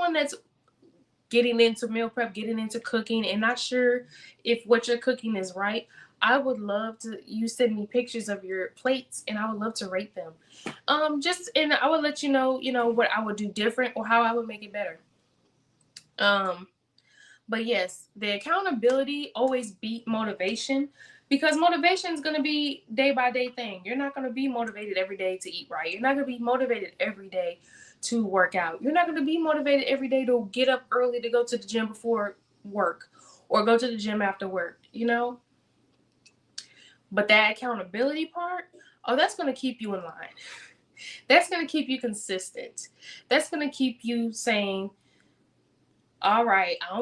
someone that's getting into meal prep, getting into cooking, and not sure if what you're cooking is right, I would love to you send me pictures of your plates, and I would love to rate them. Just and I would let you know what I would do different or how I would make it better. Um, but yes, the accountability always beat motivation because motivation is going to be day by day thing. You're not going to be motivated every day to eat right. You're not going to be motivated every day to work out. You're not going to be motivated every day to get up early to go to the gym before work or go to the gym after work, you know? But that accountability part, oh, that's going to keep you in line. That's going to keep you consistent. That's going to keep you saying, all right, I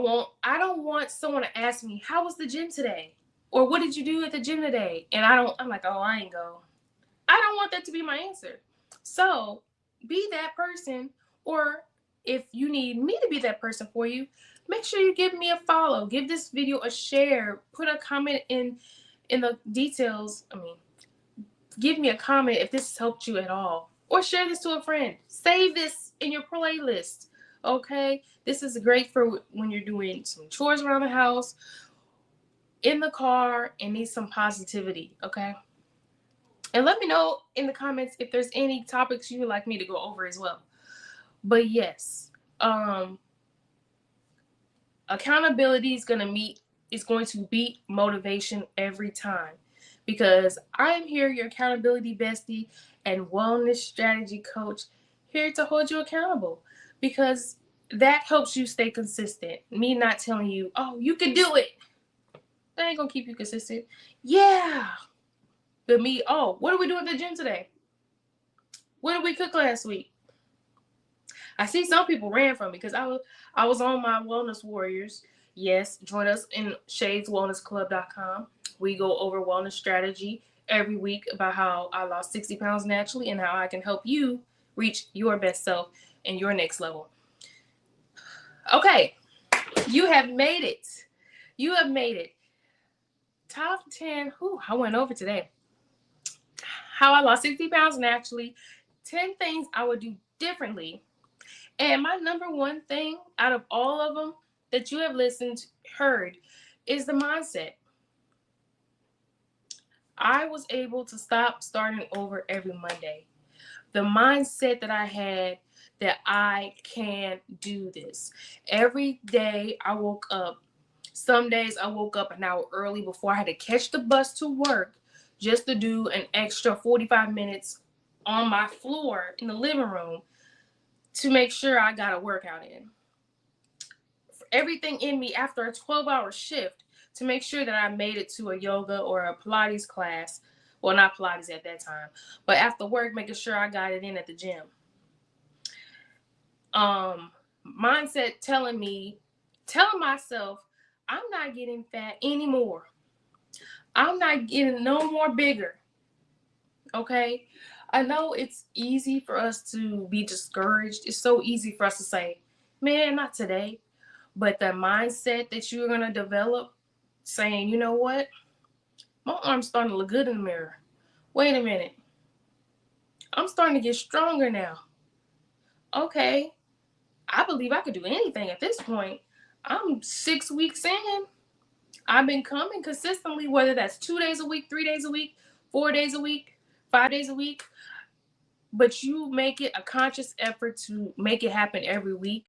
don't want someone to ask me, how was the gym today? Or what did you do at the gym today? And I'm like, oh, I ain't go. I don't want that to be my answer. So be that person, or if you need me to be that person for you, make sure you give me a follow. Give this video a share. Put a comment in the details. I mean, give me a comment if this has helped you at all. Or share this to a friend. Save this in your playlist. Okay? This is great for when you're doing some chores around the house, in the car, and need some positivity. Okay? And let me know in the comments if there's any topics you would like me to go over as well. But yes, accountability is going to beat motivation every time, because I am here, your accountability bestie and wellness strategy coach, here to hold you accountable, because that helps you stay consistent. Me not telling you, oh, you can do it, that ain't gonna keep you consistent. Yeah, but me, oh, what did we do at the gym today? What did we cook last week? I see some people ran from me because I was on my Wellness Warriors. Yes, join us in shadeswellnessclub.com. We go over wellness strategy every week about how I lost 60 pounds naturally and how I can help you reach your best self and your next level. Okay, you have made it. You have made it. Top 10. Whew, I went over today. How I lost 60 pounds naturally. 10 things I would do differently. And my number one thing out of all of them that you have heard, is the mindset. I was able to stop starting over every Monday. The mindset that I had that I can do this. Every day I woke up. Some days I woke up an hour early before I had to catch the bus to work just to do an extra 45 minutes on my floor in the living room to make sure I got a workout in. Everything in me after a 12-hour shift to make sure that I made it to a yoga or a Pilates class. Well, not Pilates at that time, but after work, making sure I got it in at the gym. Mindset telling myself, I'm not getting fat anymore. I'm not getting no more bigger. Okay? I know it's easy for us to be discouraged. It's so easy for us to say, man, not today. But the mindset that you're going to develop, saying, you know what? My arm's starting to look good in the mirror. Wait a minute. I'm starting to get stronger now. Okay. I believe I could do anything at this point. I'm 6 weeks in. I've been coming consistently, whether that's 2 days a week, 3 days a week, 4 days a week, 5 days a week. But you make it a conscious effort to make it happen every week.